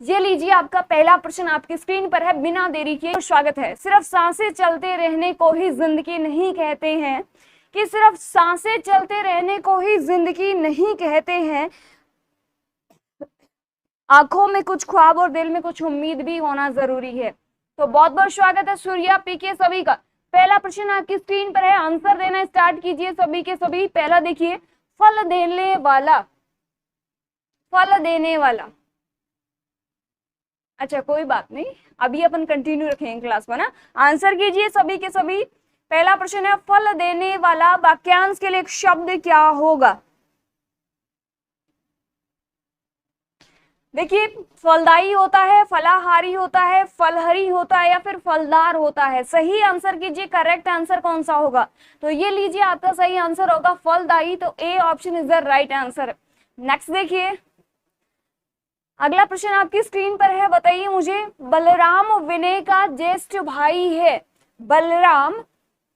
ये लीजिए आपका पहला प्रश्न आपकी स्क्रीन पर है, बिना देरी किए स्वागत है। सिर्फ सांसें चलते रहने को ही जिंदगी नहीं कहते हैं, कि सिर्फ सांसें चलते रहने को ही जिंदगी नहीं कहते हैं, आंखों में कुछ ख्वाब और दिल में कुछ उम्मीद भी होना जरूरी है। तो बहुत बहुत स्वागत है सूर्या पीके सभी का। पहला प्रश्न आपकी स्क्रीन पर है, आंसर देना स्टार्ट कीजिए सभी के सभी। पहला देखिए, फल देने वाला, फल देने वाला। अच्छा कोई बात नहीं, अभी अपन कंटिन्यू रखेंगे क्लास में ना। आंसर कीजिए सभी के सभी। पहला प्रश्न है, फल देने वाला वाक्यांश के लिए एक शब्द क्या होगा? देखिए, फलदायी होता है, फलाहारी होता है, फलहरी होता है या फिर फलदार होता है। सही आंसर कीजिए, करेक्ट आंसर कौन सा होगा? तो ये लीजिए आपका सही आंसर होगा फलदायी। तो A option is the right answer. Next देखिए, अगला प्रश्न आपकी स्क्रीन पर है, बताइए मुझे, बलराम विनय का ज्येष्ठ भाई है। बलराम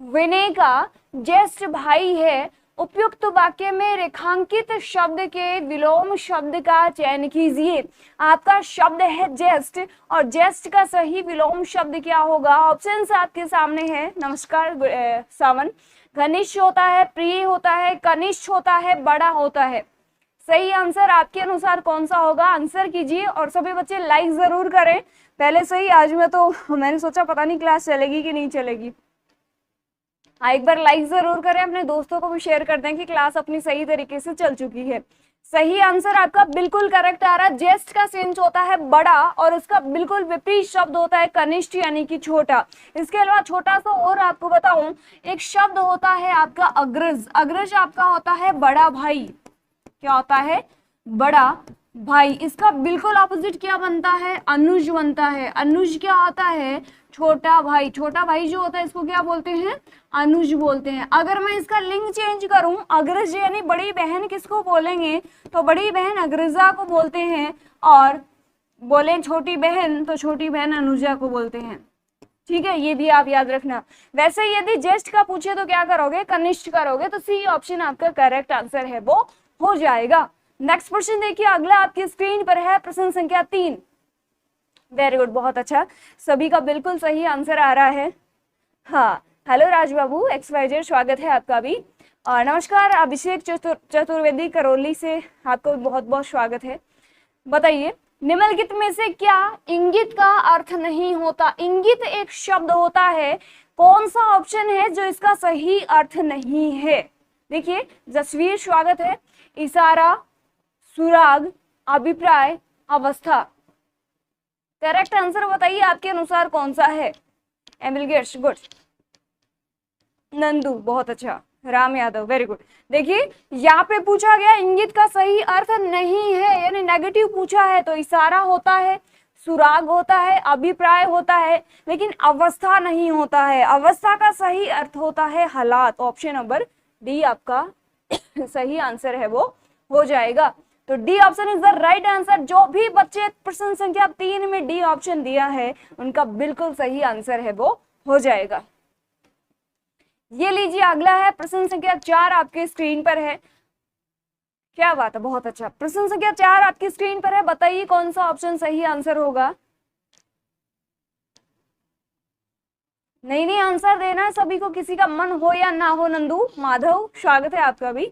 विनय का ज्येष्ठ भाई है। उपयुक्त वाक्य में रेखांकित शब्द के विलोम शब्द का चयन कीजिए। आपका शब्द है ज्येष्ठ, और ज्येष्ठ का सही विलोम शब्द क्या होगा? ऑप्शन आपके सामने है। नमस्कार सावन। घनिष्ठ होता है, प्रिय होता है, कनिष्ठ होता है, बड़ा होता है। सही आंसर आपके अनुसार कौन सा होगा? आंसर कीजिए, और सभी बच्चे लाइक जरूर करें पहले से ही। आज मैं तो मैंने सोचा पता नहीं क्लास चलेगी कि नहीं चलेगी। एक बार लाइक जरूर करें, अपने दोस्तों को भी शेयर कर दें कि क्लास अपनी सही तरीके से चल चुकी है। सही आंसर आपका बिल्कुल करेक्ट आ रहा है। ज्येष्ठ का सेंस होता है बड़ा, और उसका बिल्कुल विपरीत शब्द होता है कनिष्ठ यानी कि छोटा। इसके अलावा छोटा सा और आपको बताऊं, एक शब्द होता है आपका अग्रज। अग्रज आपका होता है बड़ा भाई। क्या होता है? बड़ा भाई। इसका बिल्कुल ऑपोजिट क्या बनता है? अनुज बनता है। अनुज क्या होता है? छोटा भाई। छोटा भाई जो होता है इसको क्या बोलते हैं? अनुज बोलते हैं। अगर मैं इसका लिंग चेंज करूं, अग्रज यानी बड़ी बहन किसको बोलेंगे? तो बड़ी बहन अग्रजा को बोलते हैं, और बोले छोटी बहन तो छोटी बहन अनुजा को बोलते हैं। ठीक है, ये भी आप याद रखना। वैसे यदि ज्येष्ठ का पूछे तो क्या करोगे? कनिष्ठ करोगे। तो सी ऑप्शन आपका करेक्ट आंसर है, वो हो जाएगा। नेक्स्ट क्वेश्चन देखिए, अगला आपकी स्क्रीन पर है, प्रश्न संख्या 3। वेरी गुड, बहुत अच्छा, सभी का बिल्कुल सही आंसर आ रहा है। हाँ, हेलो राज बाबू XYZ, स्वागत है आपका भी। और नमस्कार अभिषेक चतुर्वेदी करौली से, आपको बहुत बहुत स्वागत है। बताइए, निम्नलिखित में से क्या इंगित का अर्थ नहीं होता? इंगित एक शब्द होता है, कौन सा ऑप्शन है जो इसका सही अर्थ नहीं है? देखिए, जसवीर स्वागत है। इशारा, सुराग, अभिप्राय, अवस्था। करेक्ट आंसर बताइए आपके अनुसार कौन सा है? Emil gets, good. नंदू, बहुत अच्छा। Ram Yadav, very good. देखिए, यहाँ पे पूछा गया इंगित का सही अर्थ नहीं है, यानी नेगेटिव पूछा है। तो इशारा होता है, सुराग होता है, अभिप्राय होता है, लेकिन अवस्था नहीं होता है। अवस्था का सही अर्थ होता है हालात। ऑप्शन नंबर डी आपका सही आंसर है, वो हो जाएगा। तो D option is the right answer. जो भी बच्चे प्रश्न संख्या 3 में डी ऑप्शन दिया है, उनका बिल्कुल सही आंसर है, वो हो जाएगा। ये लीजिए, अगला है प्रश्न संख्या 4 आपके स्क्रीन पर है। क्या बात है, बहुत अच्छा। प्रश्न संख्या 4 आपकी स्क्रीन पर है, बताइए कौन सा ऑप्शन सही आंसर होगा? नहीं नहीं, आंसर देना है सभी को, किसी का मन हो या ना हो। नंदू माधव, स्वागत है आपका भी।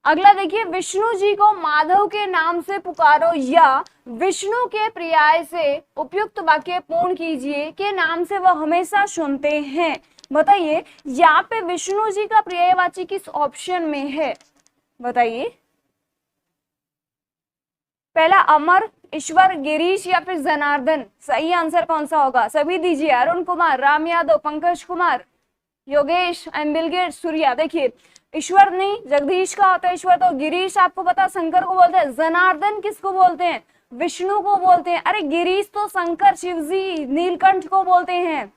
अगला देखिए, विष्णु जी को माधव के नाम से पुकारो, या विष्णु के पर्याय से उपयुक्त वाक्य पूर्ण कीजिए के नाम से वह हमेशा सुनते हैं। बताइए, यहाँ पे विष्णु जी का पर्यायवाची किस ऑप्शन में है? बताइए। पहला अमर, ईश्वर, गिरीश या फिर जनार्दन। सही आंसर कौन सा होगा? सभी दीजिए। Arun Kumar, Ram Yadav, Pankaj Kumar, Yogesh, Emil Gates, Surya. देखिए, ईश्वर नहीं, जगदीश का होता है ईश्वर। तो गिरीश आपको पता शंकर को बोलते हैं। जनार्दन किसको बोलते हैं? विष्णु को बोलते हैं। अरे गिरीश तो शंकर, शिवजी, नीलकंठ को बोलते हैं।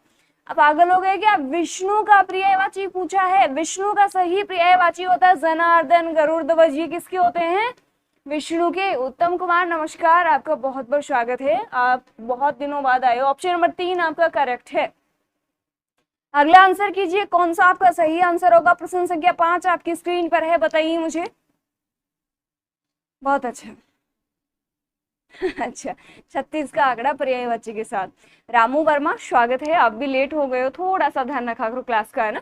अब पागल हो गए क्या? विष्णु का पर्यायवाची पूछा है। विष्णु का सही पर्यायवाची होता है जनार्दन, गरुड़ध्वज। ये किसके होते हैं? विष्णु के। उत्तम कुमार, नमस्कार, आपका बहुत बहुत स्वागत है। आप बहुत दिनों बाद आए हो। ऑप्शन नंबर 3 आपका करेक्ट है। अगला आंसर कीजिए, कौन सा आपका सही आंसर होगा? प्रश्न संख्या 5 आपकी स्क्रीन पर है, बताइए मुझे। बहुत अच्छा। अच्छा, 36 का आंकड़ा पर्यायवाची के साथ। रामू वर्मा स्वागत है, आप भी लेट हो गए हो, थोड़ा सा ध्यान रखा करो क्लास का, है ना।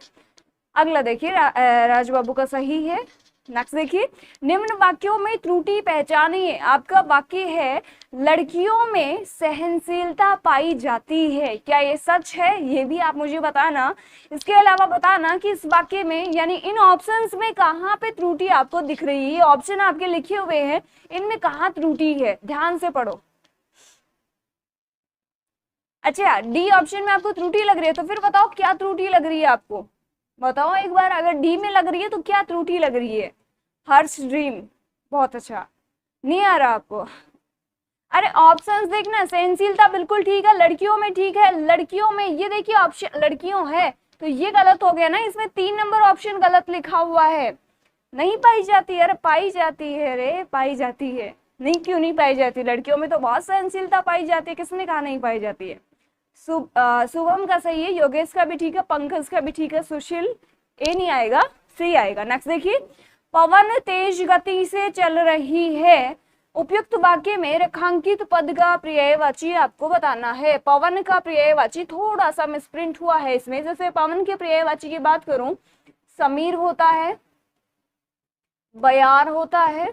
अगला देखिए राज बाबू का सही है। नेक्स्ट देखिए, निम्न वाक्यों में त्रुटि पहचानिए। आपका वाक्य है लड़कियों में सहनशीलता पाई जाती है, क्या ये सच है? ये भी आप मुझे बताना। इसके अलावा बताना कि इस वाक्य में यानी इन ऑप्शंस में कहाँ पे त्रुटि आपको दिख रही है। ये ऑप्शन आपके लिखे हुए हैं, इनमें कहाँ त्रुटि है, ध्यान से पढ़ो। अच्छा, डी ऑप्शन में आपको त्रुटि लग रही है, तो फिर बताओ क्या त्रुटि लग रही है आपको, बताओ एक बार। अगर डी में लग रही है तो क्या त्रुटि लग रही है? हर्ष ड्रीम, बहुत अच्छा, नहीं आ रहा आपको? अरे ऑप्शंस देखना, सहनशीलता बिल्कुल ठीक है, लड़कियों में ठीक है, लड़कियों में ये देखिए ऑप्शन लड़कियों है, तो ये गलत हो गया ना, इसमें 3 नंबर ऑप्शन गलत लिखा हुआ है। नहीं पाई जाती है, अरे पाई जाती है रे, पाई जाती है। नहीं, क्यों नहीं पाई जाती? लड़कियों में तो बहुत सहनशीलता पाई जाती है, किसने कहा नहीं पाई जाती है? शुभम का सही है, योगेश का भी ठीक है, पंकज का भी ठीक है, सुशील ए नहीं आएगा, सी आएगा। नेक्स्ट देखिए, पवन तेज गति से चल रही है। उपयुक्त वाक्य में रेखांकित पद का पर्यायवाची आपको बताना है। पवन का पर्यायवाची थोड़ा सा मिसप्रिंट हुआ है इसमें। जैसे पवन के पर्यायवाची की बात करूं, समीर होता है, बयार होता है,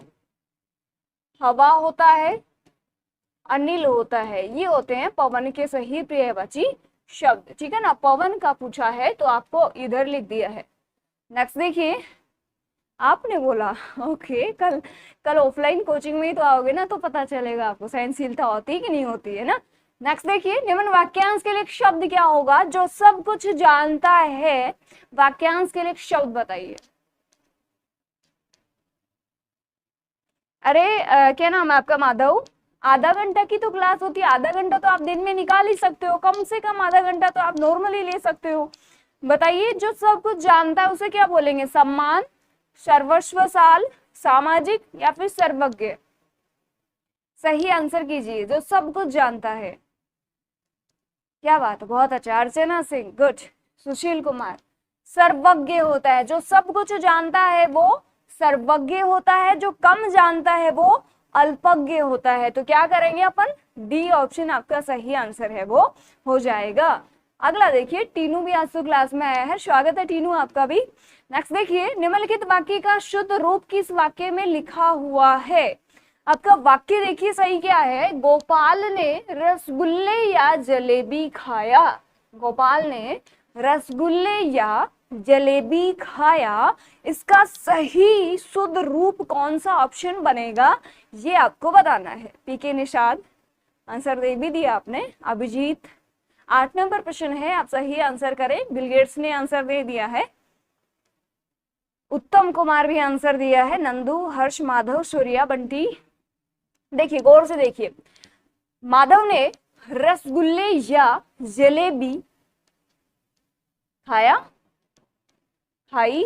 हवा होता है, अनिल होता है, ये होते हैं पवन के सही पर्यायवाची शब्द, ठीक है ना। पवन का पूछा है तो आपको इधर लिख दिया है। नेक्स्ट देखिए, आपने बोला ओके, कल ऑफलाइन कोचिंग में ही तो आओगे ना, तो पता चलेगा आपको सहनशीलता होती कि नहीं होती है ना। नेक्स्ट देखिए, निम्न वाक्यांश के लिए क्या क्या होगा? जो सब कुछ जानता है, वाक्यांश के लिए शब्द बताइए। अरे क्या नाम है आपका? माधव। आधा घंटा की तो क्लास होती है, आधा घंटा तो आप दिन में निकाल ही सकते हो, कम से कम आधा घंटा तो आप नॉर्मली ले सकते हो। बताइए, जो सब कुछ जानता है उसे क्या बोलेंगे? सम्मान, सर्वस्वशाल, सामाजिक या फिर सर्वज्ञ? सही आंसर कीजिए, जो सब कुछ जानता है। क्या बात है, बहुत अच्छा। अर्चना सिंह, गुड। सुशील कुमार, सर्वज्ञ होता है, जो सब कुछ जानता है वो सर्वज्ञ होता है, जो कम जानता है वो अल्पज्ञ होता है। तो क्या करेंगे अपन? डी ऑप्शन आपका सही आंसर है, वो हो जाएगा। अगला देखिए, टीनू भी आज तो क्लास में आया है, स्वागत है टीनू आपका भी। नेक्स्ट देखिए, निम्नलिखित वाक्य का शुद्ध रूप किस वाक्य में लिखा हुआ है? आपका वाक्य देखिए सही क्या है, गोपाल ने रसगुल्ले या जलेबी खाया। गोपाल ने रसगुल्ले या जलेबी खाया, इसका सही शुद्ध रूप कौन सा ऑप्शन बनेगा, ये आपको बताना है। पीके निषाद, आंसर दे भी दिया आपने। अभिजीत, 8 नंबर प्रश्न है, आप सही आंसर करें। बिलगेट्स ने आंसर दे दिया है। उत्तम कुमार भी आंसर दिया है। नंदू, हर्ष, माधव, सूर्या, बंटी। देखिए गौर से देखिए, माधव ने रसगुल्ले या जलेबी खाया, खाई,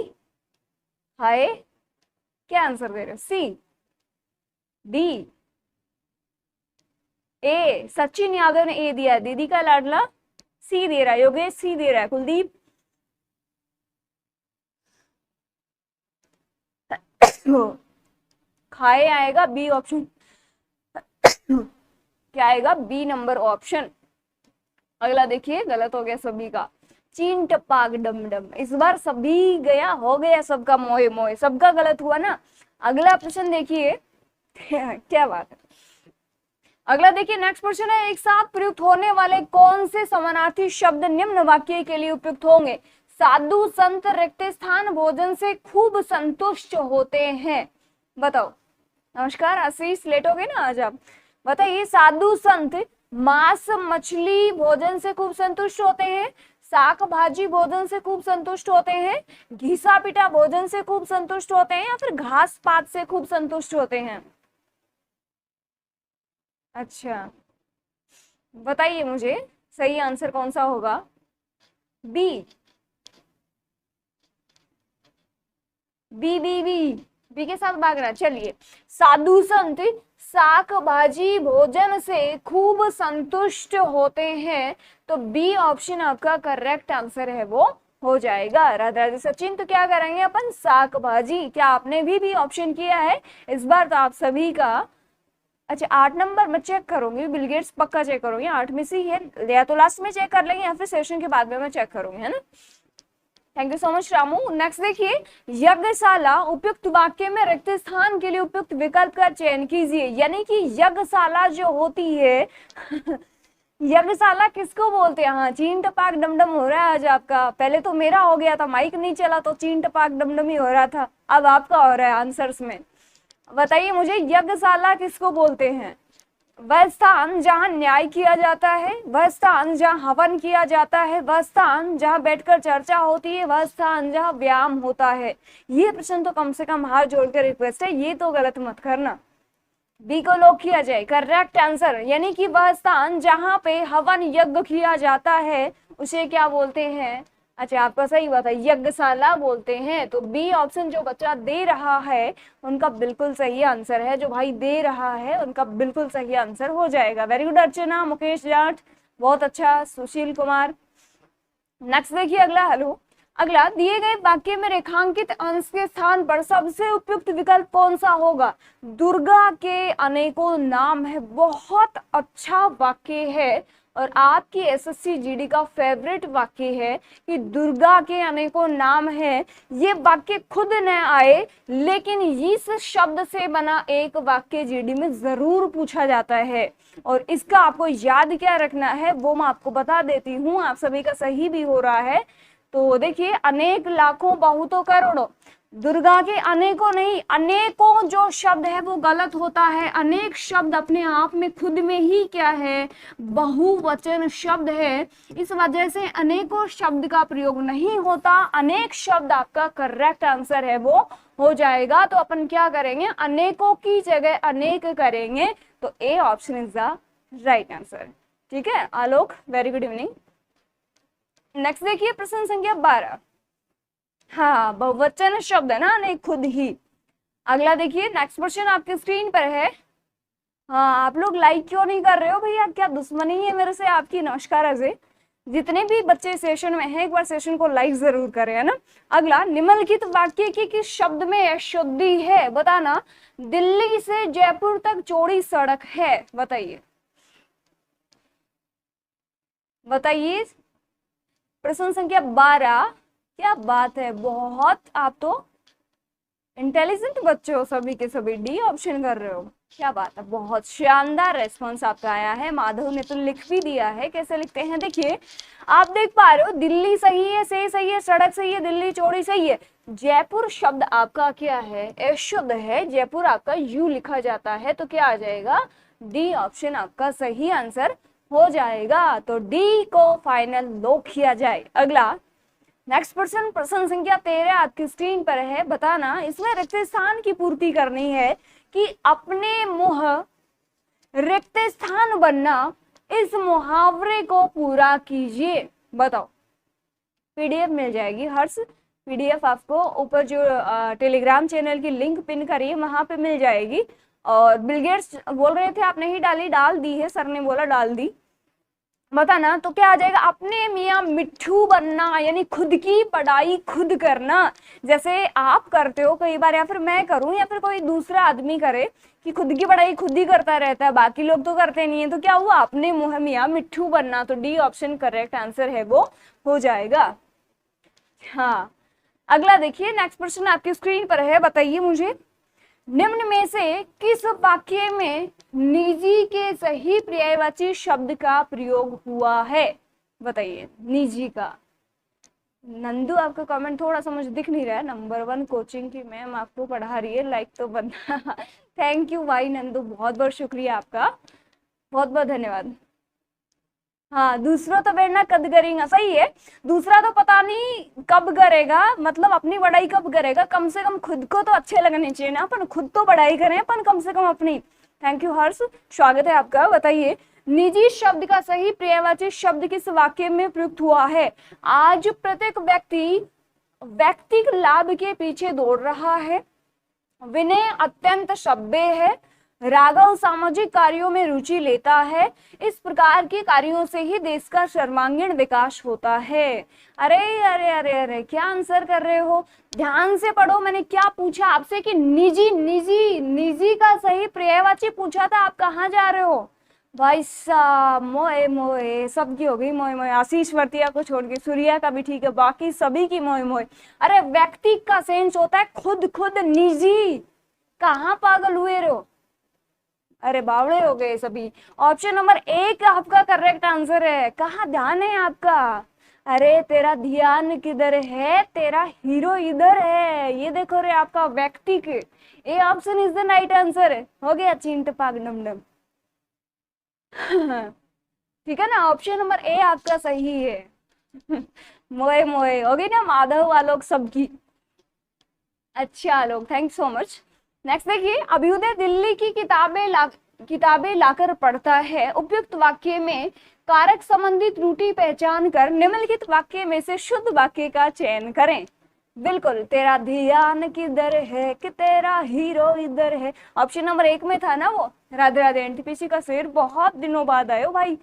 खाए, क्या आंसर दे रहे? सी, डी, ए। सचिन यादव ने ए दिया, दीदी का लाडला सी दे रहा है, योगेश सी दे रहा है, कुलदीप खाए आएगा बी ऑप्शन, क्या आएगा? B number option. अगला देखिए, गलत हो गया सभी का। चीन टपाक डम डम, इस बार सभी गया, हो गया सबका मोए मोए, सबका गलत हुआ ना। अगला प्रश्न देखिए क्या बात है। अगला देखिए, नेक्स्ट प्रश्न है, एक साथ प्रयुक्त होने वाले कौन से समानार्थी शब्द निम्न वाक्य के लिए उपयुक्त होंगे? साधु संत रिक्त स्थान भोजन से खूब संतुष्ट होते हैं। बताओ। नमस्कार आशीष, लेट हो गए ना आज आप। बताइए, साधु संत मांस मछली भोजन से खूब संतुष्ट होते हैं, शाक भाजी भोजन से खूब संतुष्ट होते हैं, घिसा पिटा भोजन से खूब संतुष्ट होते हैं, या फिर घास पात से खूब संतुष्ट होते हैं? अच्छा, बताइए मुझे सही आंसर कौन सा होगा? B, B B B B के साथ भागना। चलिए, साधु संत शाक भाजी भोजन से खूब संतुष्ट होते हैं, तो बी ऑप्शन आपका करेक्ट आंसर है, वो हो जाएगा। राधे राधे सचिन, तो क्या करेंगे अपन? शाक भाजी। क्या आपने भी ऑप्शन किया है? इस बार तो आप सभी का अच्छा 8 नंबर मैं चेक करूंगी, बिल गेट्स पक्का चेक करूंगी, 8 में से ही है, या तो लास्ट में चेक कर लेंगे या फिर सेशन के बाद में मैं चेक करूंगी, है ना। Thank you so much Ramu. Next देखिए, यज्ञशाला उपयुक्त वाक्य में रिक्त स्थान के लिए उपयुक्त विकल्प का चयन कीजिए। यानी कि यज्ञशाला जो होती है यज्ञशाला किसको बोलते हैं? हाँ, चीन टपाक डमडम हो रहा है आज आपका, पहले तो मेरा हो गया था, माइक नहीं चला तो चीन टपाक डमडम ही हो रहा था, अब आपका हो रहा है आंसर्स में। बताइए मुझे, यज्ञशाला किसको बोलते हैं? वह स्थान जहाँ न्याय किया जाता है, वह स्थान जहाँ हवन किया जाता है, वह स्थान जहाँ बैठकर चर्चा होती है, वह स्थान जहाँ व्यायाम होता है। ये प्रश्न तो कम से कम हाथ जोड़कर रिक्वेस्ट है, ये तो गलत मत करना। बी को लॉक किया जाए, करेक्ट आंसर। यानी कि वह स्थान जहाँ पे हवन यज्ञ किया जाता है उसे क्या बोलते हैं? अच्छा आपका सही बात है, यज्ञशाला बोलते हैं। तो बी ऑप्शन जो बच्चा दे रहा है उनका बिल्कुल सही आंसर है, जो भाई दे रहा है उनका बिल्कुल सही आंसर हो जाएगा। वेरी गुड अर्चना, मुकेश जाट, बहुत अच्छा, सुशील कुमार। नेक्स्ट देखिए अगला, हेलो, अगला, दिए गए वाक्य में रेखांकित अंश के स्थान पर सबसे उपयुक्त विकल्प कौन सा होगा? दुर्गा के अनेकों नाम है, बहुत अच्छा वाक्य है और आपकी एसएससी जीडी का फेवरेट वाक्य है कि दुर्गा के अनेकों नाम है। ये वाक्य खुद न आए लेकिन इस शब्द से बना एक वाक्य जीडी में जरूर पूछा जाता है और इसका आपको याद क्या रखना है वो मैं आपको बता देती हूँ। आप सभी का सही भी हो रहा है। तो देखिए, अनेक, लाखों, बहुतों, करोड़ों, दुर्गा के अनेकों नहीं, अनेकों जो शब्द है वो गलत होता है। अनेक शब्द अपने आप में खुद में ही क्या है? बहुवचन शब्द है। इस वजह से अनेकों शब्द का प्रयोग नहीं होता। अनेक शब्द आपका करेक्ट आंसर है वो हो जाएगा। तो अपन क्या करेंगे? अनेकों की जगह अनेक करेंगे। तो A option is the right answer. ठीक है आलोक, वेरी गुड इवनिंग। नेक्स्ट देखिए प्रश्न संख्या 12। हाँ, बहुवचन शब्द है ना, नहीं खुद ही। अगला देखिए, नेक्स्ट क्वेश्चन आपके स्क्रीन पर है। हाँ, आप लोग लाइक क्यों नहीं कर रहे हो भैया? क्या दुश्मनी है मेरे से आपकी? नमस्कार अजय। जितने भी बच्चे सेशन में हैं एक बार सेशन को लाइक जरूर करें, है ना। अगला, निम्नलिखित वाक्य की किस शब्द में अशुद्धि है? बताना। दिल्ली से जयपुर तक चौड़ी सड़क है, बताइए बताइए। प्रश्न संख्या 12। क्या बात है, बहुत आप तो इंटेलिजेंट बच्चे हो सभी के सभी, डी ऑप्शन कर रहे हो, क्या बात है, बहुत शानदार रेस्पॉन्स आपका आया है। माधव ने तो लिख भी दिया है, कैसे लिखते हैं देखिए, आप देख पा रहे हो, दिल्ली सही है, से सही है, सड़क सही है, दिल्ली चौड़ी सही है। जयपुर शब्द आपका क्या है? अशुद्ध है, जयपुर आपका यू लिखा जाता है, तो क्या आ जाएगा? डी ऑप्शन आपका सही आंसर हो जाएगा। तो डी को फाइनल लॉक किया जाए। अगला नेक्स्ट प्रश्न, प्रश्न संख्या 13 आपकी स्क्रीन पर है। बताना, इसमें रिक्त स्थान की पूर्ति करनी है कि अपने मुंह रिक्त स्थान बनना, इस मुहावरे को पूरा कीजिए। बताओ। पीडीएफ मिल जाएगी हर्ष, पीडीएफ आपको ऊपर जो टेलीग्राम चैनल की लिंक पिन करिए वहां पे मिल जाएगी। और बिल गेट्स बोल रहे थे आप नहीं डाली, डाल दी है, सर ने बोला डाल दी। बताना, तो क्या आ जाएगा? अपने मियाँ मिट्ठू बनना, यानी खुद की पढ़ाई खुद करना, जैसे आप करते हो कई बार, या फिर मैं करूं, या फिर कोई दूसरा आदमी करे कि खुद की पढ़ाई खुद ही करता रहता है, बाकी लोग तो करते नहीं है, तो क्या हुआ? अपने मुंह मियाँ मिट्ठू बनना। तो डी ऑप्शन करेक्ट आंसर है वो हो जाएगा। हाँ, अगला देखिए, नेक्स्ट प्रश्न आपकी स्क्रीन पर है। बताइए मुझे, निम्न में से किस वाक्य में निजी के सही पर्यायवाची शब्द का प्रयोग हुआ है? बताइए, निजी का। नंदू आपका कमेंट थोड़ा सा मुझे दिख नहीं रहा है। नंबर 1 कोचिंग की मैम आपको पढ़ा रही है, लाइक तो बनना। थैंक यू भाई नंदू, बहुत बहुत शुक्रिया आपका, बहुत बहुत धन्यवाद। हाँ, दूसरा तो बेड़ना कद करेगा, सही है। दूसरा तो पता नहीं कब करेगा, मतलब अपनी पढ़ाई कब करेगा, कम से कम खुद को तो अच्छे लगने चाहिए ना, अपन खुद तो पढ़ाई करें अपन कम से कम अपनी। थैंक यू हर्ष, स्वागत है आपका। बताइए, निजी शब्द का सही पर्यायवाची शब्द किस वाक्य में प्रयुक्त हुआ है? आज प्रत्येक व्यक्ति व्यक्तिगत लाभ के पीछे दौड़ रहा है, विनय अत्यंत सभ्य है, राघव सामाजिक कार्यों में रुचि लेता है। इस प्रकार के कार्यों से ही देश का सर्वांगीण विकास होता है। अरे अरे अरे अरे, क्या आंसर कर रहे हो? ध्यान से पढ़ो। मैंने क्या पूछा आपसे कि निजी निजी निजी का सही पर्यायवाची पूछा था, आप कहाँ जा रहे हो भाई साहब? मोए मोए, सबकी हो गई मोए मोए। आशीष वर्तिया को छोड़ के, सूर्या का भी ठीक है, बाकी सभी की मोए मोए। अरे व्यक्ति का सेंस होता है खुद खुद, निजी। कहाँ पागल हुए रहो? अरे बावड़े हो गए सभी। ऑप्शन नंबर 1 आपका करेक्ट आंसर है। कहाँ ध्यान है आपका? अरे तेरा ध्यान किधर है? तेरा हीरो इधर है, ये देखो रे, आपका व्यक्ति के। A option is the right answer. हो गया चींट पाग नम नम। ठीक है ना, ऑप्शन नंबर ए आपका सही है। मोए मोए हो गई ना माधव वालों सबकी। अच्छा लोग, थैंक सो मच। नेक्स्ट देखिए, अभ्युदय दिल्ली की किताबें लाकर पढ़ता है। उपयुक्त वाक्य में कारक संबंधी त्रुटि पहचान कर निम्नलिखित वाक्य में से शुद्ध वाक्य का चयन करें। बिल्कुल, तेरा ध्यान किधर है कि तेरा हीरो इधर है। ऑप्शन नंबर 1 में था ना वो। राधे राधे, एनटीपीसी का शेर बहुत दिनों बाद आयो भाई।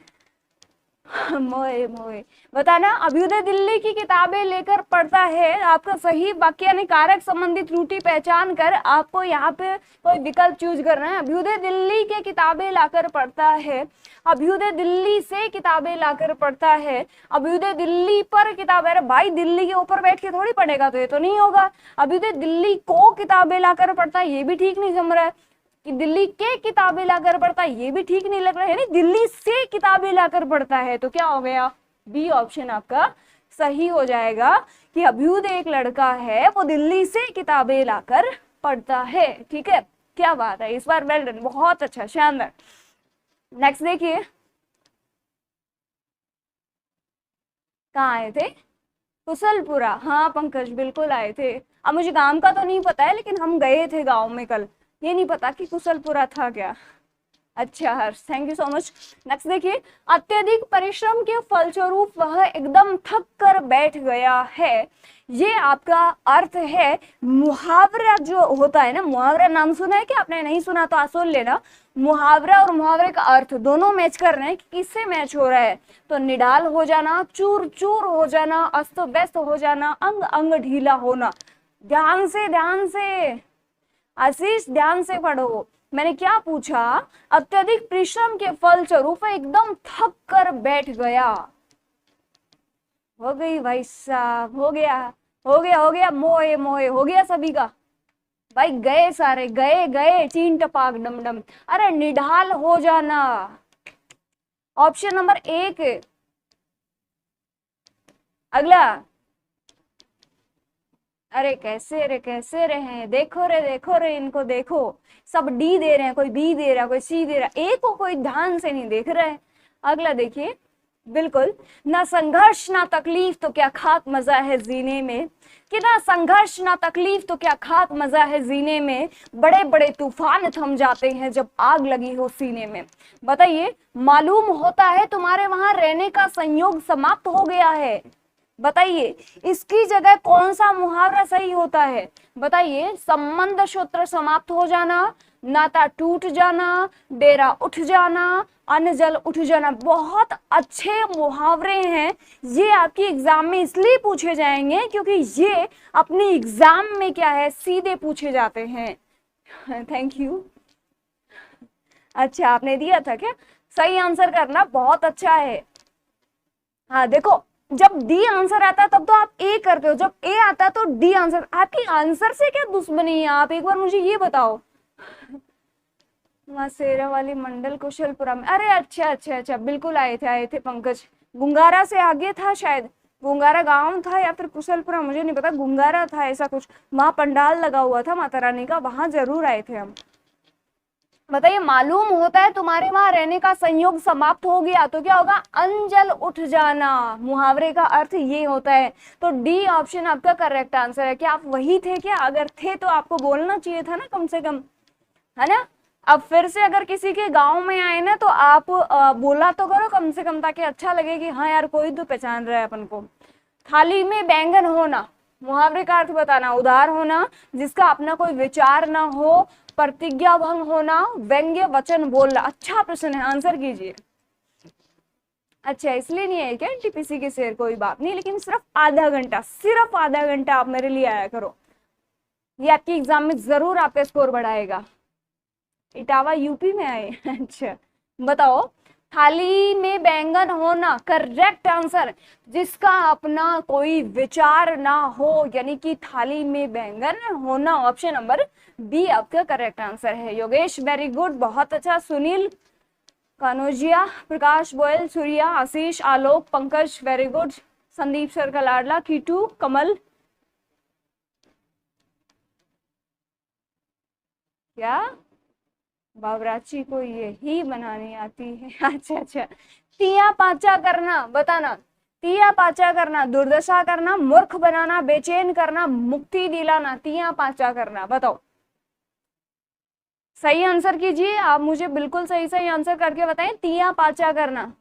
मोए मोए बताना, अभ्युदय दिल्ली की किताबें लेकर पढ़ता है। आपका सही वाक्य यानी कारक संबंधी त्रुटि पहचान कर आपको यहाँ पे कोई विकल्प चूज करना है। अभ्युदय दिल्ली के किताबें लाकर पढ़ता है, अभ्युदय दिल्ली से किताबें लाकर पढ़ता है, अभ्युदय दिल्ली पर किताबें। अरे भाई, दिल्ली के ऊपर बैठ के थोड़ी पढ़ेगा तो ये तो नहीं होगा। अभ्युदय दिल्ली को किताबें लाकर पढ़ता है, ये भी ठीक नहीं जम रहा है। कि दिल्ली के किताबें लाकर पढ़ता है, ये भी ठीक नहीं लग रहा है। दिल्ली से किताबें लाकर पढ़ता है, तो क्या हो गया? बी ऑप्शन आपका सही हो जाएगा कि अभ्युदय एक लड़का है, वो दिल्ली से किताबें लाकर पढ़ता है। ठीक है, क्या बात है, इस बार वेल डन, बहुत अच्छा, शानदार। नेक्स्ट देखिए, कहाँ आए थे? कुशलपुरा। हाँ पंकज, बिल्कुल आए थे। अब मुझे गांव का तो नहीं पता है, लेकिन हम गए थे गांव में कल। ये नहीं पता कि कुशलपुरा था क्या। अच्छा Harsh, thank you so much. Next देखिए, अत्यधिक परिश्रम के फलस्वरूप वह एकदम थक कर बैठ गया है। ये आपका अर्थ है। मुहावरा जो होता है ना, मुहावरा नाम सुना है क्या आपने? नहीं सुना तो सुन लेना। मुहावरा और मुहावरे का अर्थ दोनों मैच कर रहे हैं कि किससे मैच हो रहा है। तो निडाल हो जाना, चूर चूर हो जाना, अस्त व्यस्त हो जाना, अंग अंग ढीला होना। ध्यान से आशीष, ध्यान से पढ़ो। मैंने क्या पूछा? अत्यधिक परिश्रम के फलस्वरूप एकदम थक कर बैठ गया। हो गई भाई साहब, हो गया मोए मोए हो गया सभी का। भाई गए सारे, गए चीन टपाक डम डम। अरे निढाल हो जाना, ऑप्शन नंबर 1। अगला, अरे कैसे रहे, देखो रे इनको देखो, सब डी दे रहे हैं, कोई बी दे रहा है, कोई सी दे रहा है, ए को कोई ध्यान से नहीं देख रहा है। अगला देखिए, बिल्कुल, ना संघर्ष ना तकलीफ तो क्या खाक मजा है जीने में, कि ना संघर्ष ना तकलीफ तो क्या खाक मजा है जीने में, बड़े बड़े तूफान थम जाते हैं जब आग लगी हो सीने में। बताइए, मालूम होता है तुम्हारे वहां रहने का संयोग समाप्त हो गया है। बताइए, इसकी जगह कौन सा मुहावरा सही होता है? बताइए, संबंध सूत्र समाप्त हो जाना, नाता टूट जाना, डेरा उठ जाना, अन्न जल उठ जाना। बहुत अच्छे मुहावरे हैं। ये आपकी एग्जाम में इसलिए पूछे जाएंगे क्योंकि ये अपनी एग्जाम में क्या है, सीधे पूछे जाते हैं। Thank you. अच्छा, आपने दिया था क्या? सही आंसर करना बहुत अच्छा है। हाँ देखो, जब डी आंसर आता है तब तो आप ए करते हो, जब ए आता है तो डी आंसर। आपकी आंसर से क्या दुश्मनी है? आप एक बार मुझे ये बताओ। मासेरा वाली मंडल कुशलपुरा में। अरे अच्छा, बिल्कुल आए थे पंकज। गुंगारा से आगे था शायद, गुंगारा गांव था या फिर कुशलपुरा, मुझे नहीं पता, गुंगारा था ऐसा कुछ। वहां पंडाल लगा हुआ था माता रानी का, वहां जरूर आए थे हम। बताइए, मालूम होता है तुम्हारे वहां रहने का संयोग समाप्त हो गया, तो क्या होगा? अंजल उठ जाना। मुहावरे का अर्थ ये होता है। तो डी ऑप्शन आपका करेक्ट आंसर है। क्या आप वही थे क्या? अगर थे तो आपको बोलना चाहिए था ना कम से कम, है ना। अब फिर से अगर किसी के गांव में आए ना तो आप बोला तो करो कम से कम, ताकि अच्छा लगे कि हाँ यार कोई तो पहचान रहा है अपन को। थाली में बैंगन होना, मुहावरे का अर्थ बताना। उदार होना, जिसका अपना कोई विचार ना हो, प्रतिज्ञा भंग होना, व्यंग्य वचन बोलना। अच्छा प्रश्न है, आंसर कीजिए। अच्छा, इसलिए नहीं है क्या एनटीपीसी के शेर? कोई बात नहीं, लेकिन सिर्फ आधा घंटा, सिर्फ आधा घंटा आप मेरे लिए आया करो, ये आपकी एग्जाम में जरूर आपका स्कोर बढ़ाएगा। इटावा यूपी में आए अच्छा, बताओ। थाली में बैंगन होना, करेक्ट आंसर। जिसका अपना कोई विचार ना हो, यानी कि थाली में बैंगन होना, ऑप्शन नंबर बी आपका करेक्ट आंसर है। योगेश वेरी गुड, बहुत अच्छा। Sunil Kanojia, Prakash Goyal, Surya, Ashish, Alok, Pankaj very good. Sandeep sir का लाडला, कीटू, कमल, क्या बावराची को यही बनानी आती है अच्छा अच्छा। तिया पाचा करना, बताना। तिया पाचा करना, दुर्दशा करना, मूर्ख बनाना, बेचैन करना, मुक्ति दिलाना, तिया पाचा करना, बताओ। सही आंसर कीजिए आप, मुझे बिल्कुल सही सही आंसर करके बताएं। तिया पाचा करना,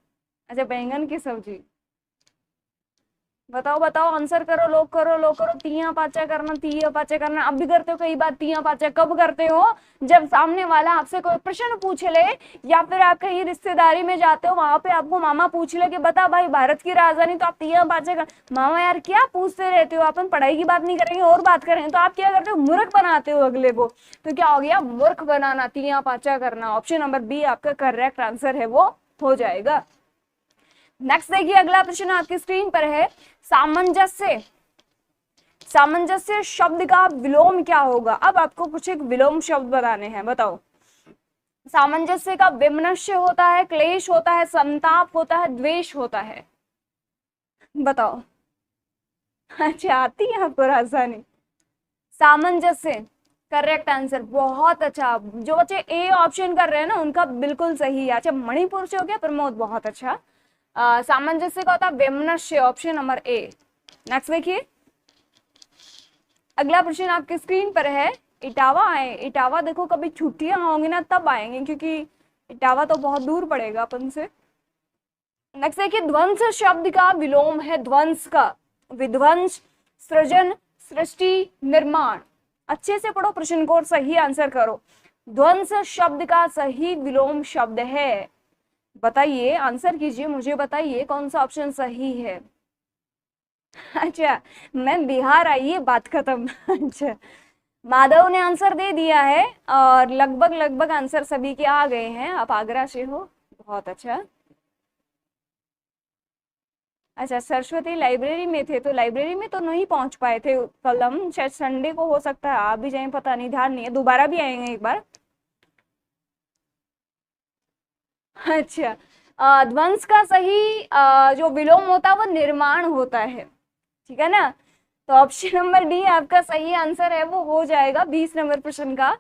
अच्छा बैंगन की सब्जी। बताओ बताओ, आंसर करो, लोग करो, लोग करो। तिया पाचा करना, तिया पाचा करना। अब भी करते हो कई बार तिया पाचा? कब करते हो? जब सामने वाला आपसे कोई प्रश्न पूछ ले, या फिर आप कहीं रिश्तेदारी में जाते हो, वहां पे आपको मामा पूछ ले कि बता भाई भारत की राजधानी, तो आप तिया पाचा कर। मामा यार क्या पूछते रहते हो, अपन पढ़ाई की बात नहीं करेंगे और बात करेंगे, तो आप क्या करते हो? मूर्ख बनाते हो अगले को। तो क्या हो गया? मूर्ख बनाना, तिया पाचा करना। ऑप्शन नंबर बी आपका करेक्ट आंसर है, वो हो जाएगा। नेक्स्ट देखिए, अगला प्रश्न आपकी स्क्रीन पर है। सामंजस्य, सामंजस्य शब्द का विलोम क्या होगा? अब आपको कुछ एक विलोम शब्द बताने हैं, बताओ। सामंजस्य का विमनस्य होता है, क्लेश होता है, संताप होता है, द्वेष होता है, बताओ। अच्छा, आती है आपको राजधानी? सामंजस्य करेक्ट आंसर, बहुत अच्छा। जो बच्चे ए ऑप्शन कर रहे हैं ना, उनका बिल्कुल सही है। अच्छा, मणिपुर से हो गया प्रमोद, बहुत अच्छा। सामंजस्य का होता है वैमनस्य, ऑप्शन नंबर ए। नेक्स्ट देखिए, अगला प्रश्न आपके स्क्रीन पर है। इटावा आए, इटावा देखो कभी छुट्टियां होंगी ना तब आएंगे, क्योंकि इटावा तो बहुत दूर पड़ेगा अपन से। नेक्स्ट देखिए, ध्वंस शब्द का विलोम है, ध्वंस का। विध्वंस, सृजन, सृष्टि, निर्माण। अच्छे से पढ़ो प्रश्न को और सही आंसर करो। ध्वंस शब्द का सही विलोम शब्द है, बताइए, आंसर कीजिए, मुझे बताइए कौन सा ऑप्शन सही है। अच्छा, मैं बिहार आई है, बात खत्म अच्छा, माधव ने आंसर दे दिया है और लगभग लगभग आंसर सभी के आ गए हैं। आप आगरा से हो, बहुत अच्छा। अच्छा, सरस्वती लाइब्रेरी में थे, तो लाइब्रेरी में तो नहीं पहुंच पाए थे कल हम, शायद संडे को हो सकता है आप भी जाएं, पता नहीं, ध्यान नहीं है। दोबारा भी आएंगे एक बार। अच्छा, ध्वंस का सही जो विलोम होता है वो निर्माण होता है, ठीक है ना। तो ऑप्शन नंबर डी आपका सही आंसर है, वो हो जाएगा 20 नंबर प्रश्न का।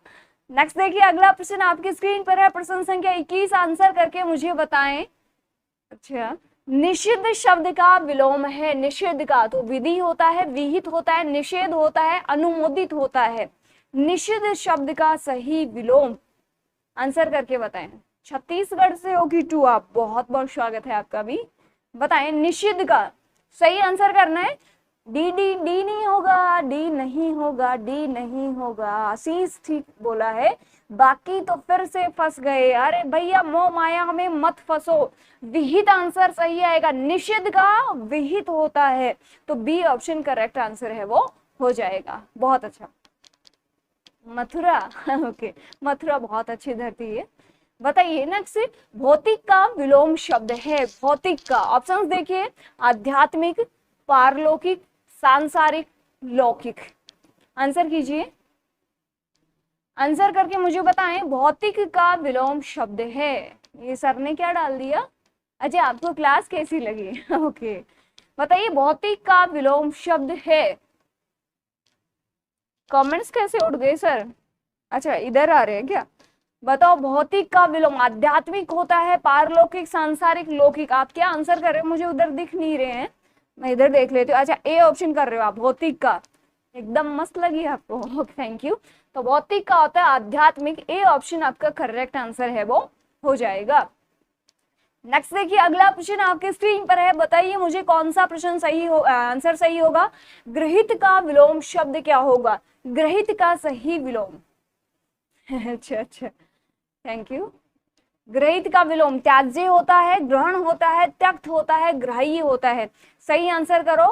नेक्स्ट देखिए, अगला प्रश्न आपकी स्क्रीन पर है, प्रश्न संख्या 21, आंसर करके मुझे बताएं। अच्छा, निषिद्ध शब्द का विलोम है, निषिद्ध का तो विधि होता है, विहित होता है, निषेध होता है, अनुमोदित होता है। निषिद्ध शब्द का सही विलोम, आंसर करके बताएं। छत्तीसगढ़ से हो कीटू आप, बहुत बहुत स्वागत है आपका भी। बताएं, निषिद्ध का सही आंसर करना है। डी डी डी नहीं होगा, डी नहीं होगा, डी नहीं होगा। आशीष ठीक बोला है, बाकी तो फिर से फंस गए। अरे भैया, मोह माया में मत फंसो, विहित आंसर सही आएगा। निषिद्ध का विहित होता है, तो बी ऑप्शन करेक्ट आंसर है, वो हो जाएगा। बहुत अच्छा। मथुरा ओके, मथुरा बहुत अच्छी धरती है। बताइए नेक्स्ट, भौतिक का विलोम शब्द है, भौतिक का ऑप्शंस देखिए। आध्यात्मिक, पारलौकिक, सांसारिक, लौकिक। आंसर कीजिए, आंसर करके मुझे बताएं। भौतिक का विलोम शब्द है, ये सर ने क्या डाल दिया? अच्छा, आपको क्लास कैसी लगी ओके, बताइए, भौतिक का विलोम शब्द है। कमेंट्स कैसे उठ गए सर? अच्छा, इधर आ रहे हैं क्या? बताओ, भौतिक का विलोम आध्यात्मिक होता है, पारलौकिक, सांसारिक, लौकिक। आप क्या आंसर कर रहे हो? मुझे उधर दिख नहीं रहे हैं, मैं इधर देख लेती हूँ। अच्छा, ए ऑप्शन कर रहे हो आप, भौतिक का। एकदम मस्त लगी आपको, थैंक यू। तो भौतिक का होता है आध्यात्मिक, ए ऑप्शन आपका करेक्ट आंसर है, वो हो जाएगा। नेक्स्ट देखिए, अगला प्रश्न आपके स्क्रीन पर है, बताइए मुझे कौन सा प्रश्न सही हो, आंसर सही होगा। गृहीत का विलोम शब्द क्या होगा? गृहीत का सही विलोम अच्छा अच्छा, थैंक यू। ग्रहित का विलोम त्याज्य होता है, ग्रहण होता है, त्यक्त होता है, ग्राह्य होता है। सही आंसर करो।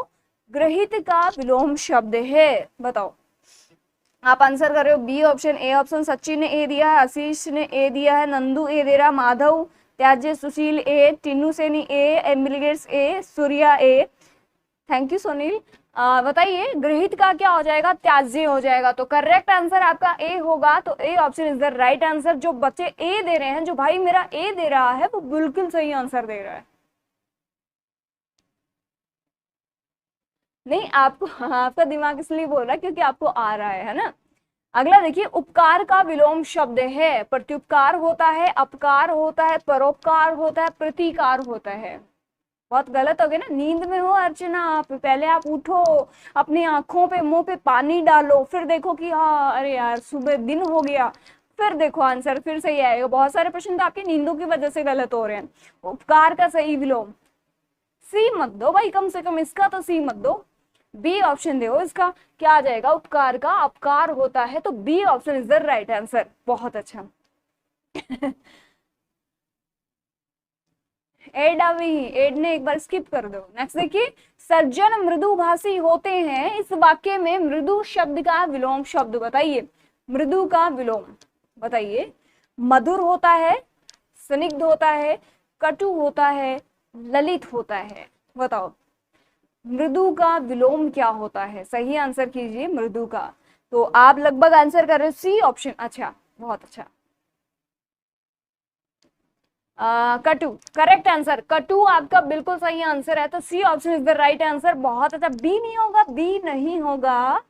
ग्रहित का विलोम शब्द है, बताओ। आप आंसर कर रहे हो B option, A option. Sachin ने ए दिया है, आशीष ने ए दिया है, नंदू ए दे रहा, माधव, त्याज्य, सुशील ए, टिन्नू सेनी ए, एम्बिलिगेट्स A, Surya A. Thank you Sunil. बताइए गृहित का क्या हो जाएगा, त्याज्य हो जाएगा। तो करेक्ट आंसर आपका ए होगा। तो A option is the right answer. जो बच्चे ए दे रहे हैं, जो भाई मेरा ए दे रहा है, वो बिल्कुल सही आंसर दे रहा है। नहीं आपको, आपका दिमाग इसलिए बोल रहा है क्योंकि आपको आ रहा है ना। अगला देखिए, उपकार का विलोम शब्द है। प्रत्युपकार होता है, अपकार होता है, परोपकार होता है, प्रतिकार होता है। बहुत गलत हो गया ना। नींद में हो अर्चना आप, पहले आप उठो, अपनी आंखों पे मुंह पे पानी डालो, फिर देखो कि हाँ अरे यार सुबह दिन हो गया, फिर देखो आंसर फिर सही आएगा। बहुत सारे प्रश्न तो आपकी नींदों की वजह से गलत हो रहे हैं। उपकार का सही विलोम सी मत दो भाई, कम से कम इसका तो सी मत दो, बी ऑप्शन दो। इसका क्या आ जाएगा, उपकार का अपकार होता है। तो B option is the right answer. बहुत अच्छा। एड अभी एड ने एक बार स्किप कर दो। नेक्स्ट देखिए, सज्जन मृदुभाषी होते हैं। इस वाक्य में मृदु शब्द का विलोम शब्द बताइए। मृदु का विलोम बताइए। मधुर होता है, स्निग्ध होता है, कटु होता है, ललित होता है। बताओ मृदु का विलोम क्या होता है। सही आंसर कीजिए मृदु का। तो आप लगभग आंसर कर रहे हो सी ऑप्शन। अच्छा, बहुत अच्छा। कटु करेक्ट आंसर। कटु आपका बिल्कुल सही आंसर है। तो C option is the right answer. बहुत अच्छा। बी नहीं होगा, बी नहीं होगा,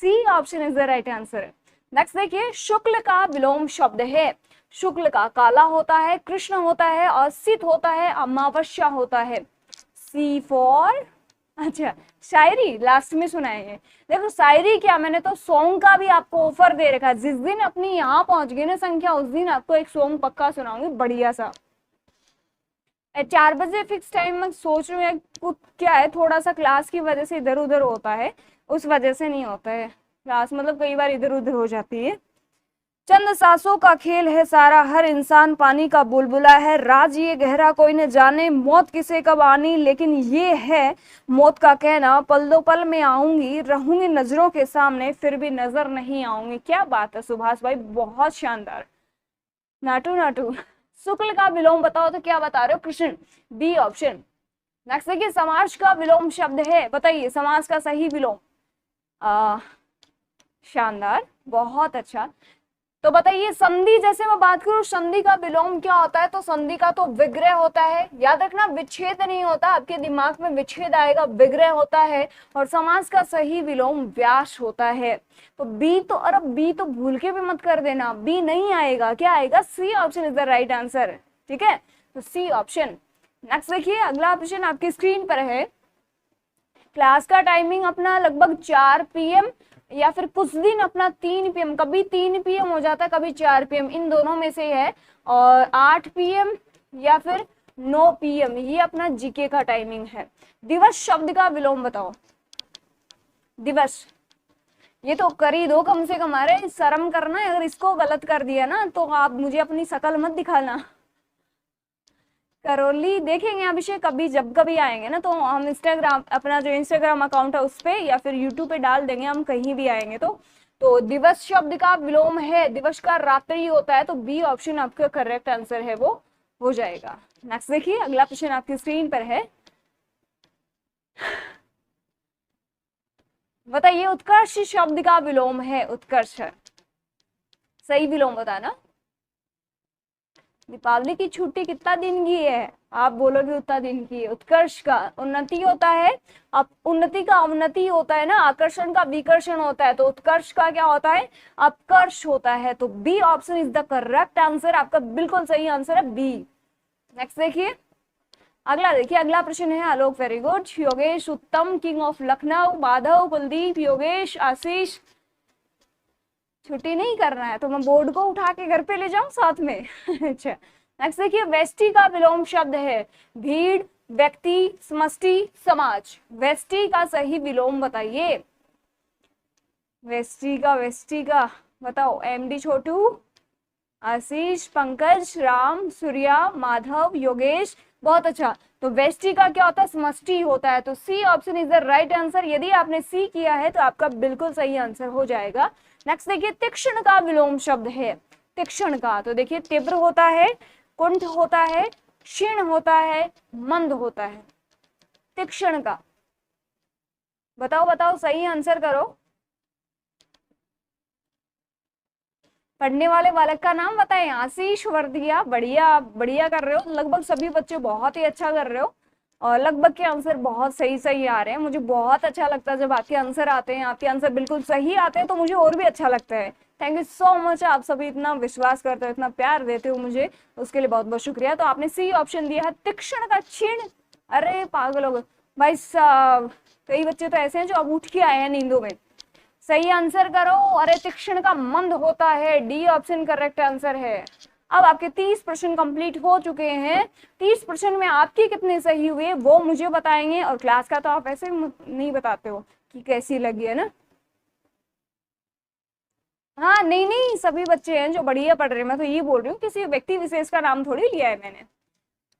C option is the right answer. Next देखिए, शुक्ल का विलोम शब्द है। शुक्ल का काला होता है, कृष्ण होता है, असित होता है, अमावस्या होता है। सी फॉर अच्छा, शायरी लास्ट में सुनाएंगे। देखो शायरी क्या, मैंने तो सॉन्ग का भी आपको ऑफर दे रखा है। जिस दिन अपनी यहाँ पहुंच गई ना संख्या, उस दिन आपको एक सॉन्ग पक्का सुनाऊंगी बढ़िया सा। 4 बजे फिक्स टाइम में सोच रही हूँ। कुछ क्या है, थोड़ा सा क्लास की वजह से इधर उधर होता है, उस वजह से नहीं होता है क्लास, मतलब कई बार इधर उधर हो जाती है। चंद सांसों का खेल है सारा, हर इंसान पानी का बुलबुला है, राज ये गहरा कोई न जाने, मौत किसे कब आनी, लेकिन ये है मौत का कहना, पल दो पल में आऊंगी, रहूंगी नजरों के सामने, फिर भी नजर नहीं आऊंगी। क्या बात है सुभाष भाई, बहुत शानदार। नाटू नाटू। शुक्ल का विलोम बताओ तो क्या बता रहे हो, कृष्ण। B option. नेक्स्ट देखिए, समाज का विलोम शब्द है। बताइए समाज का सही विलोम। शानदार, बहुत अच्छा। तो बताइए संधि, जैसे मैं बात करूं संधि का विलोम क्या होता है, तो संधि का तो विग्रह होता है। याद रखना विच्छेद नहीं होता, आपके दिमाग में विच्छेद आएगा, विग्रह होता है। और समास का सही विलोम व्यास होता है। तो बी तो, और बी तो भूल के भी मत कर देना, बी नहीं आएगा, क्या आएगा, C option is the right answer. ठीक है, तो सी ऑप्शन। नेक्स्ट देखिए, अगला ऑप्शन आपकी स्क्रीन पर है। क्लास का टाइमिंग अपना लगभग 4 PM या फिर कुछ दिन अपना 3 PM, कभी 3 PM हो जाता है, कभी 4 PM, इन दोनों में से है। और 8 PM या फिर 9 PM ये अपना जीके का टाइमिंग है। दिवस शब्द का विलोम बताओ। दिवस, ये तो कर ही दो कम से कम, अरे शर्म करना है, अगर इसको गलत कर दिया ना तो आप मुझे अपनी शकल मत दिखाना। करौली देखेंगे अभिषेक, कभी जब कभी आएंगे ना तो हम इंस्टाग्राम, अपना जो इंस्टाग्राम अकाउंट है उस पे या फिर यूट्यूब पे डाल देंगे, हम कहीं भी आएंगे तो दिवस शब्द का विलोम है, दिवस का रात्रि होता है। तो बी ऑप्शन आपका करेक्ट आंसर है, वो हो जाएगा। नेक्स्ट देखिए, अगला क्वेश्चन आपकी स्क्रीन पर है। बताइए उत्कर्ष शब्द का विलोम है। उत्कर्ष सही विलोम बताना। दीपावली की छुट्टी कितना दिन की है, आप बोलोगे उतना दिन की है। उत्कर्ष का उन्नति होता है, अब उन्नति का अवनति होता है ना, आकर्षण का विकर्षण होता है। तो उत्कर्ष का क्या होता है, अपकर्ष होता है। तो B option is the correct answer, आपका बिल्कुल सही आंसर है बी। नेक्स्ट देखिए, अगला देखिए, अगला प्रश्न है आलोक, वेरी गुड। योगेश, उत्तम, किंग ऑफ लखनऊ, माधव, कुलदीप, योगेश, आशीष। छुट्टी नहीं करना है तो मैं बोर्ड को उठा के घर पे ले जाऊं साथ में। अच्छा, नेक्स्ट देखिए, वेष्टि का विलोम शब्द है। भीड़, व्यक्ति, समष्टि, समाज। वेष्टि का सही विलोम बताइए। वेष्टि का बताओ, MD छोटू। आशीष, पंकज, राम, सूर्या, माधव, योगेश, बहुत अच्छा। तो वेष्टि का क्या होता है? समष्टि होता है। तो C option is the right answer. यदि आपने सी किया है तो आपका बिल्कुल सही आंसर हो जाएगा। नेक्स्ट देखिए, तीक्ष्ण का विलोम शब्द है। तीक्ष्ण का, तो देखिए तीव्र होता है, कुंठ होता है, क्षीण होता है, मंद होता है। तीक्ष्ण का बताओ बताओ, सही आंसर करो। पढ़ने वाले बालक का नाम बताएं। आशीष वर्धिया, बढ़िया बढ़िया कर रहे हो, लगभग सभी बच्चे बहुत ही अच्छा कर रहे हो और लगभग के आंसर बहुत सही सही आ रहे हैं। मुझे बहुत अच्छा लगता है जब आपके आंसर आते हैं, आपके आंसर बिल्कुल सही आते हैं तो मुझे और भी अच्छा लगता है। थैंक यू सो मच, आप सभी इतना विश्वास करते हो, इतना प्यार देते हो मुझे, उसके लिए बहुत बहुत शुक्रिया। तो आपने सी ऑप्शन दिया है, तीक्ष्ण का क्षीण। अरे पागल हो गए भाई साहब, कई बच्चे तो ऐसे हैं जो अब उठ के आए हैं नींदों में। सही आंसर करो। अरे तीक्ष्ण का मंद होता है, डी ऑप्शन करेक्ट आंसर है। अब आपके 30 प्रश्न कंप्लीट हो चुके हैं। 30 प्रश्न में आपके कितने सही हुए वो मुझे बताएंगे, और क्लास का तो आप ऐसे नहीं बताते हो कि कैसी लगी, है ना। हाँ नहीं नहीं, सभी बच्चे हैं जो बढ़िया पढ़ रहे हैं, मैं तो ये बोल रही हूँ, किसी व्यक्ति विशेष का नाम थोड़ी लिया है मैंने।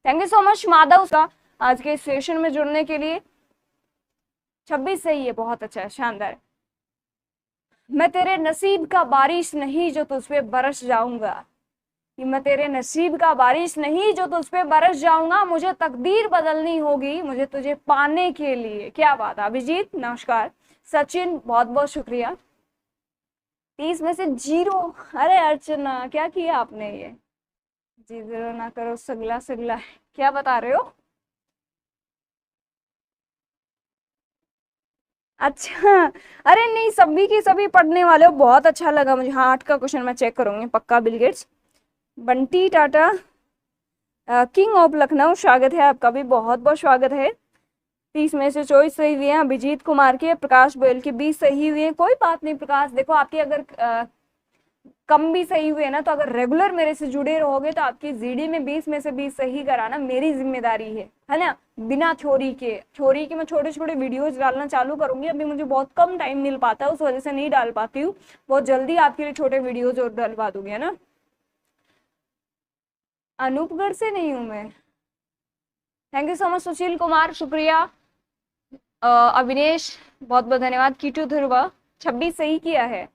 Thank you so much Madhav का आज के सेशन में जुड़ने के लिए। 26 सही है, बहुत अच्छा है, शानदार है। मैं तेरे नसीब का बारिश नहीं जो तुझ पे बरस जाऊंगा, कि मैं तेरे नसीब का बारिश नहीं जो तुझ पे बरस जाऊंगा, मुझे तकदीर बदलनी होगी मुझे तुझे पाने के लिए। क्या बात है अभिजीत, नमस्कार। सचिन, बहुत बहुत शुक्रिया। 30 में से 0। अरे अर्चना, क्या किया आपने ये? जी 0 ना करो, सगला सगला, क्या बता रहे हो? अच्छा, अरे नहीं, सभी की सभी पढ़ने वाले हो, बहुत अच्छा लगा मुझे। हाँ 8 का क्वेश्चन मैं चेक करूंगी पक्का। Bill Gates, Bunty Tata, king of Lucknow, स्वागत है आपका भी, बहुत बहुत स्वागत है। 30 में से 24 सही हुए हैं अभिजीत कुमार के, प्रकाश गोयल के 20 सही हुए हैं। कोई बात नहीं प्रकाश, देखो आपके अगर कम भी सही हुए ना, तो अगर रेगुलर मेरे से जुड़े रहोगे तो आपकी जीडी में 20 में से 20 सही कराना मेरी जिम्मेदारी है ना। बिना थ्योरी के मैं छोटे छोटे वीडियोज डालना चालू करूंगी। अभी मुझे बहुत कम टाइम मिल पाता है, उस वजह से नहीं डाल पाती हूँ। बहुत जल्दी आपके लिए छोटे वीडियोज और डलवा दूंगी, है ना। अनूपगढ़ से नहीं हूं मैं। Thank you so much Sushil Kumar, शुक्रिया। अविनेश, बहुत बहुत धन्यवाद। कीटू ध्रुवा, 26 सही किया है।